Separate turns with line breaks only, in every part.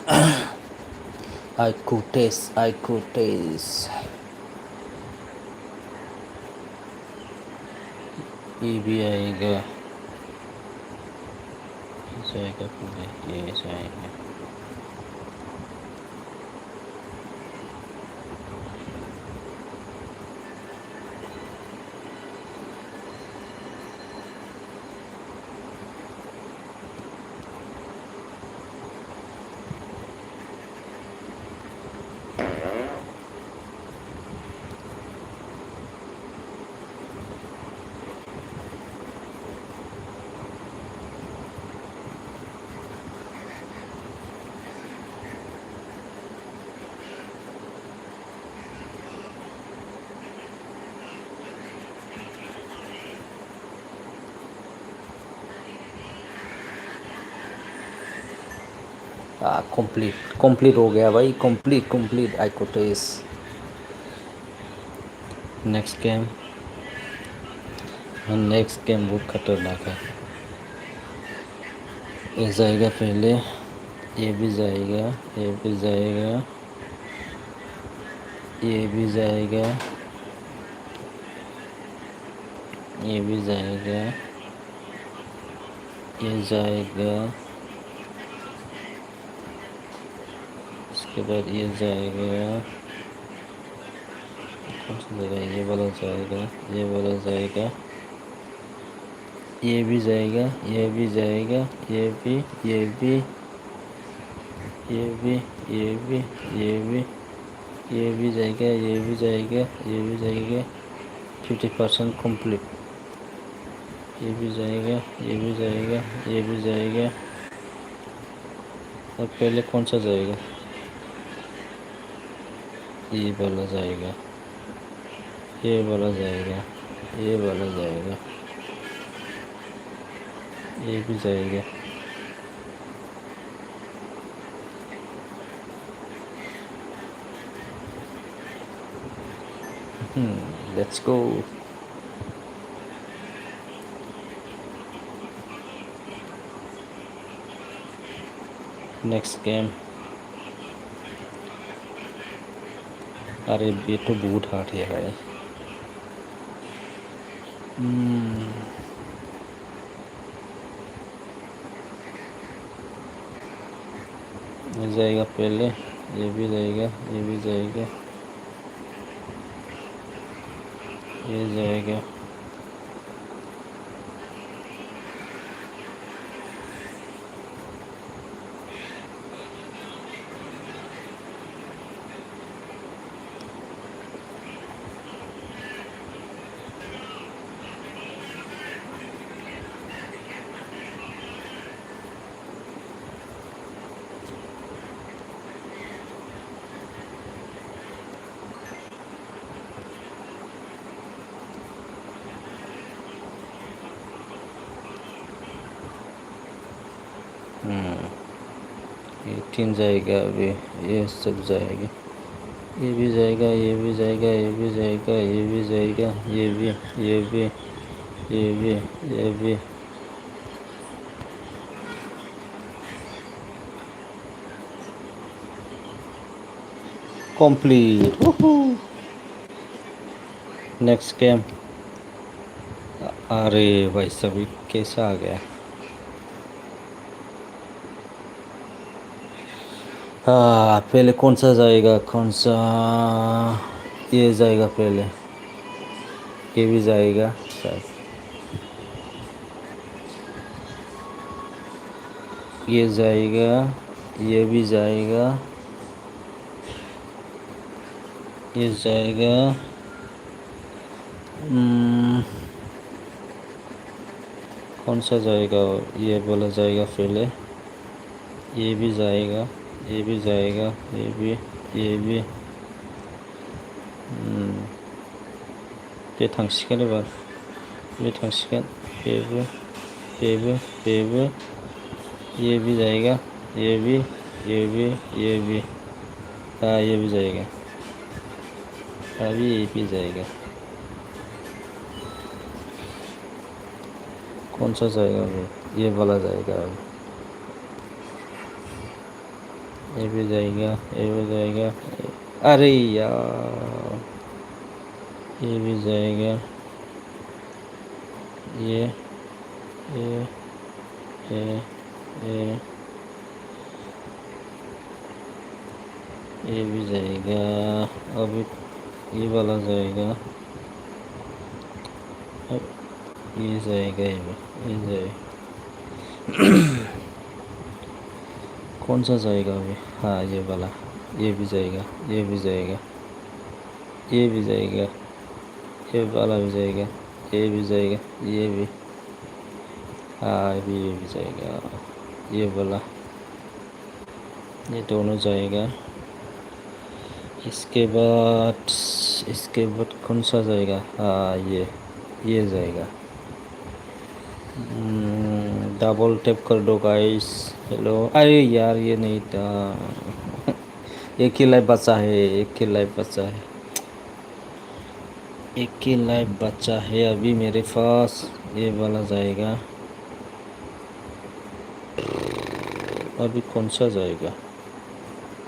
I could taste. ये भी आएगा, जाएगा पहले, ये जाएगा। कंप्लीट कंप्लीट हो गया भाई, कंप्लीट कंप्लीट आई को टेस्ट। नेक्स्ट गेम बहुत खतरनाक है। ये जाएगा पहले, ये भी जाएगा, ये भी जाएगा, ये भी जाएगा, ये भी जाएगा, ये जाएगा, उसके बाद ये जाएगा, कौन सा जाएगा, ये वाला जाएगा, ये वाला जाएगा, ये भी जाएगा, ये भी जाएगा, ये भी, ये भी, ये भी, ये भी, ये भी, ये भी जाएगा, ये भी जाएगा, ये भी जाएगा। 50% कंप्लीट। ये भी जाएगा, ये भी जाएगा, ये भी जाएगा। और पहले कौन सा जाएगा? ये वाला जाएगा, ये वाला जाएगा, ये वाला जाएगा, ये भी जाएगा। Let's go. Next game. अरे ये तो बहुत हार्ड है भाई। ये जाएगा पहले, ये भी जाएगा, ये भी जाएगा, ये जाएगा, ये 3 जाएगा अभी, ये सब जाएगा, ये भी जाएगा, ये भी जाएगा, ये भी जाएगा, ये भी जाएगा, ये भी, ये भी, ये भी, ये भी। कंप्लीट। Next game. अरे भाई सभी कैसा आ गया? हाँ, पहले कौन सा जाएगा, कौन सा? ये जाएगा पहले, ये भी जाएगा शायद, ये जाएगा, ये भी जाएगा, ये जाएगा। कौन सा जाएगा? ये बोला जाएगा पहले, ये भी जाएगा, ये भी जाएगा, ये भी, ये भी। बे थांसिगोन एबार, बे थांसिगोन, बेबो, बेबो, बेबो, ये भी जाएगा, ये भी, ये भी, ये भी। हाँ, ये भी जाएगा, अभी ये भी जाएगा। कौन सा जाएगा अभी? ये वाला जाएगा अभी। ये भी जाएगा, ये भी जाएगा। अरे यार, ये भी जाएगा। ये ये ये ये ये भी जाएगा। अभी ये वाला जाएगा। अब ये जाएगा, ये जाएगा। कौन सा जाएगा अभी? हाँ, ये वाला। ये भी जाएगा, ये भी जाएगा, ये भी जाएगा, ये वाला भी जाएगा, ये भी जाएगा, ये भी। हाँ, ये भी जाएगा, ये वाला। ये दोनों जाएगा। इसके बाद कौन सा जाएगा? हाँ, ये जाएगा। डबल टैप कर दो गाइस। हेलो। अरे यार, ये नहीं था। एक ही लाइफ बचा है, एक ही लाइफ बचा है, एक ही लाइफ बचा है अभी मेरे पास। ये वाला जाएगा। अभी कौन सा जाएगा?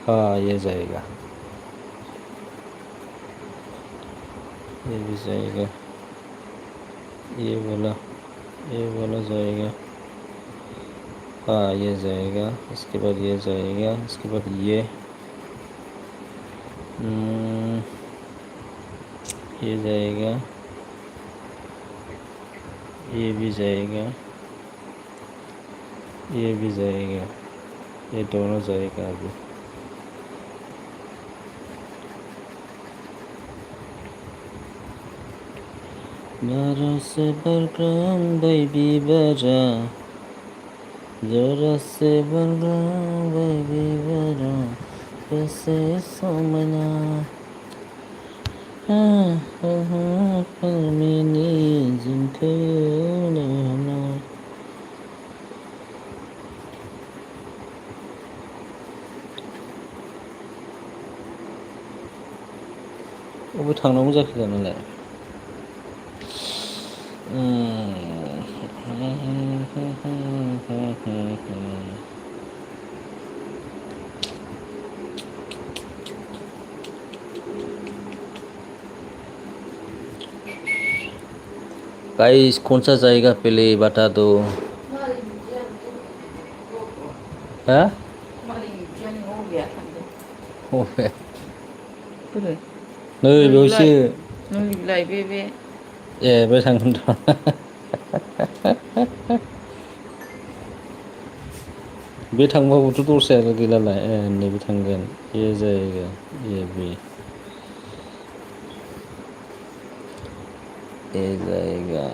हाँ, ये जाएगा, ये भी जाएगा। ये वाला जाएगा। हाँ, ये जाएगा। इसके बाद ये जाएगा। इसके बाद ये जाएगा। ये भी जाएगा, ये भी जाएगा। ये दोनों जाएगा अभी। बारह से बलराम बेबी बरा, जरा से बलराम बेबी बरा, कैसे सोमना परमिनी जिनके नैना। अबे थांनांगौ जाखो दानालाय? गाइस, कौन सा जाएगा पहले बता दो। हाँ, हो गया। नै बेयावसो।
मुलि बिलाइ बे
ए, बे थांगोन र'। बे थांबाबोथ' दस्राया गैलालाय। नैबे थांगोन। ये जाएगा, ये भी। ये जाएगा,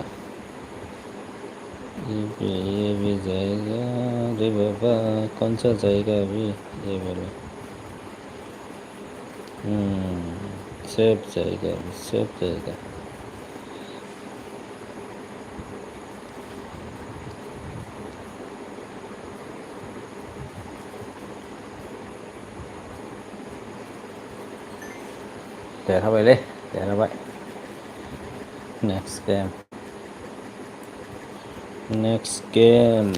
ये भी जाएगा। अरे बाबा, कौन सा जाएगा अभी? ये वाला। सब जाएगा, सब जाएगा। देरहाबायलै, देरहाबाय। Next game, next game,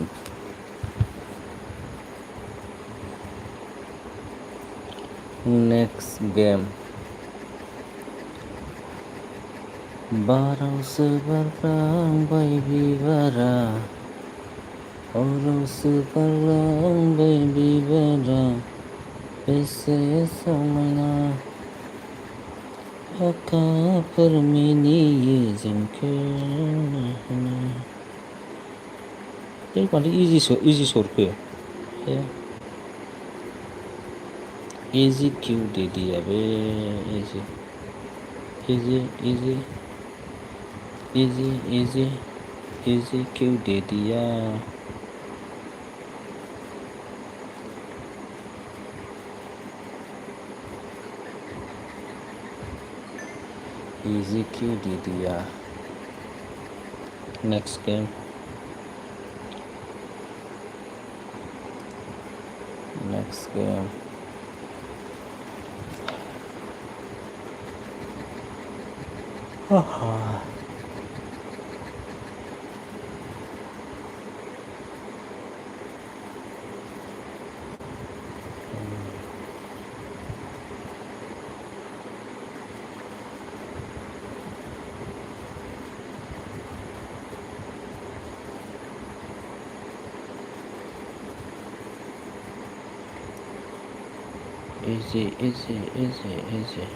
next game. बाराव से बारलांबाय बिबारा, अराव से बारलांबाय बिबारा, बेसे समायना अखाफोर मिनियो जोंखो नायहरना। बे माथो इजि सरखो? इजि क्यों दे दिया बे? Easy easy easy easy easy easy क्यों दे दिया? इजी क्यों दे दिया? Next game, next game. easy, easy, easy, easy.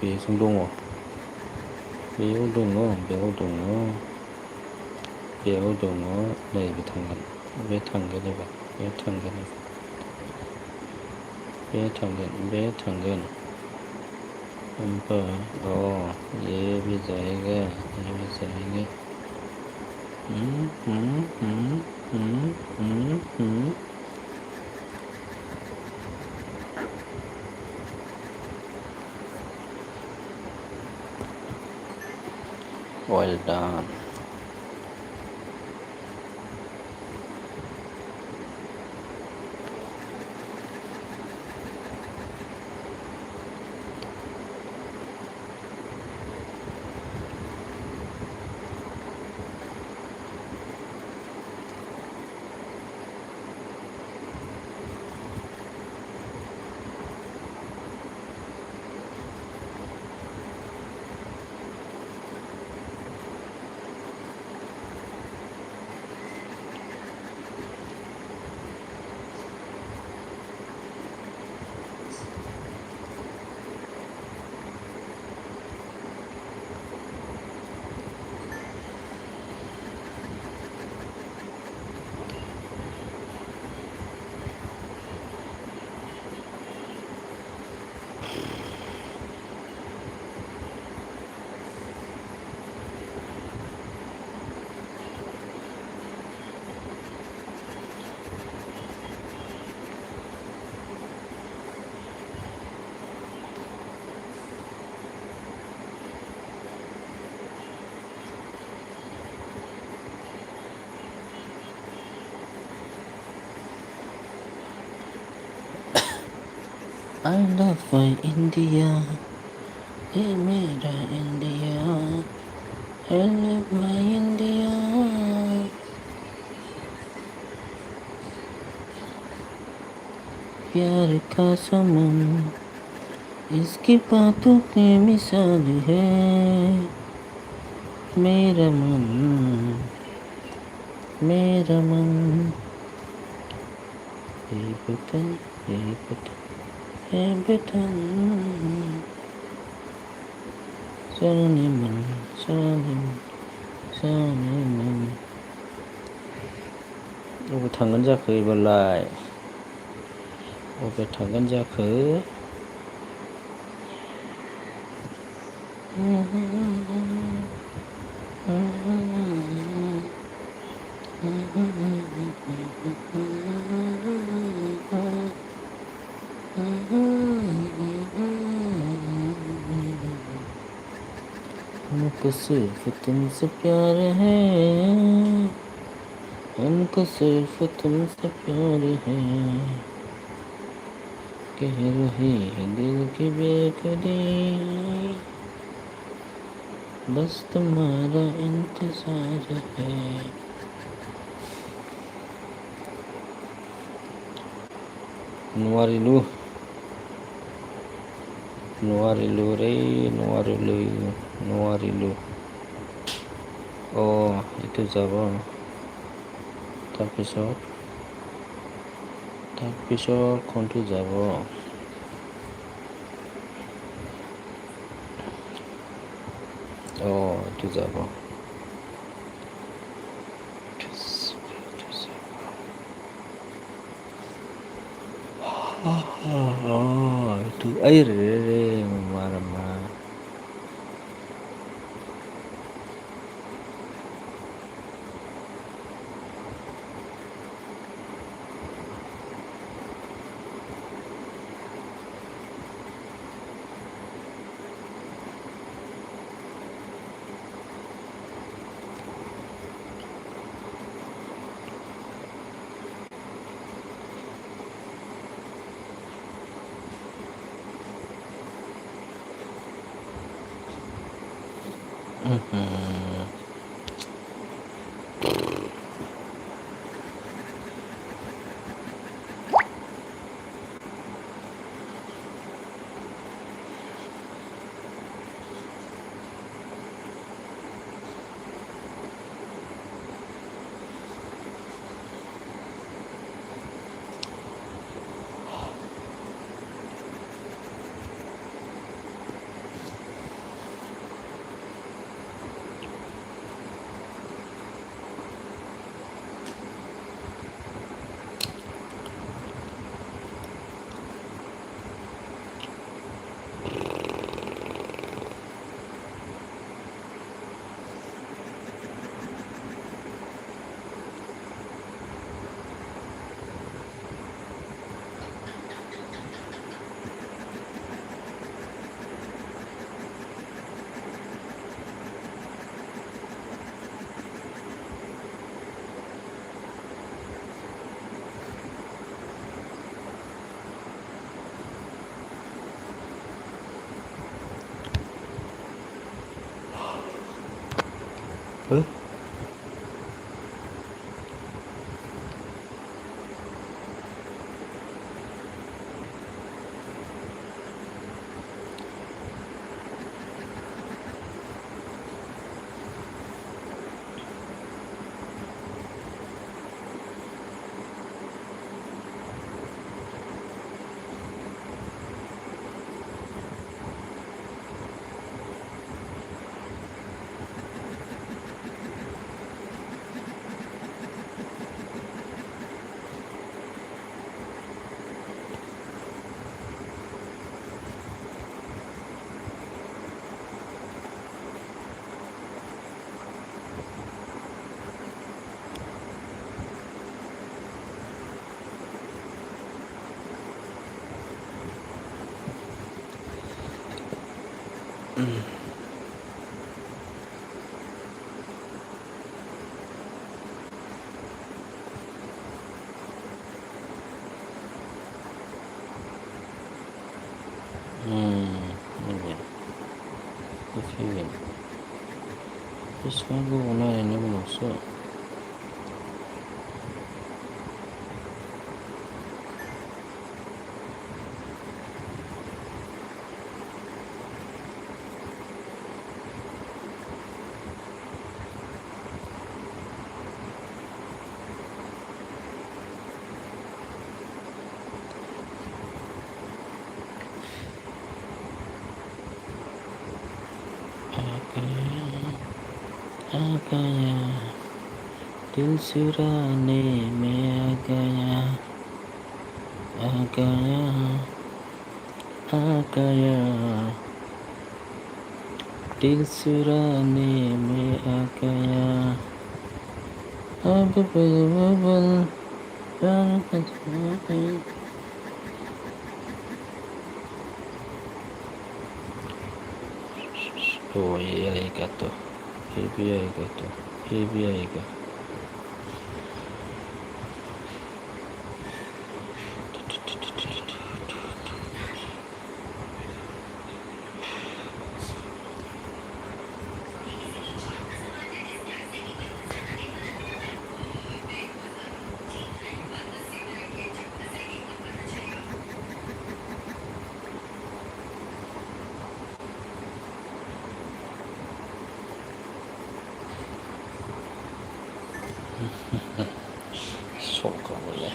बेजों दङ बेयाव दङ बेयाव दङ बेयाव दङ नै बे थांगोन बे थांगोन एबार बे थांगोन बे थांगोन बे थांगोन ओमफ्राय ये भी जाएगा ये भी जाएगा well done. I love my India, hey mera India, I love my India. प्यार का समन इसकी बातों की मिसाल है मेरा मन ये बटन जाने मन अबे थांगोन जाखो एबारलाय अबे थांगोन जाखो हमको सिर्फ तुमसे प्यार है हमको सिर्फ तुमसे प्यार है कह रही है दिल की बेकरी बस तुम्हारा इंतजार है Nuarilu Nuarilu oh itu Jawa তাৰপিছত কোনটো যাব এইটো যাব itu air marah Huh? Iya. Kevin. Terus kan gue mana ini masuk. आगया दिल चुराने में आ गया दिल चुराने में आ गया अब बल Oh, ये आएगा तो ये भी आएगा तो ये भी आएगा Soka boleh.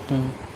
Hmm.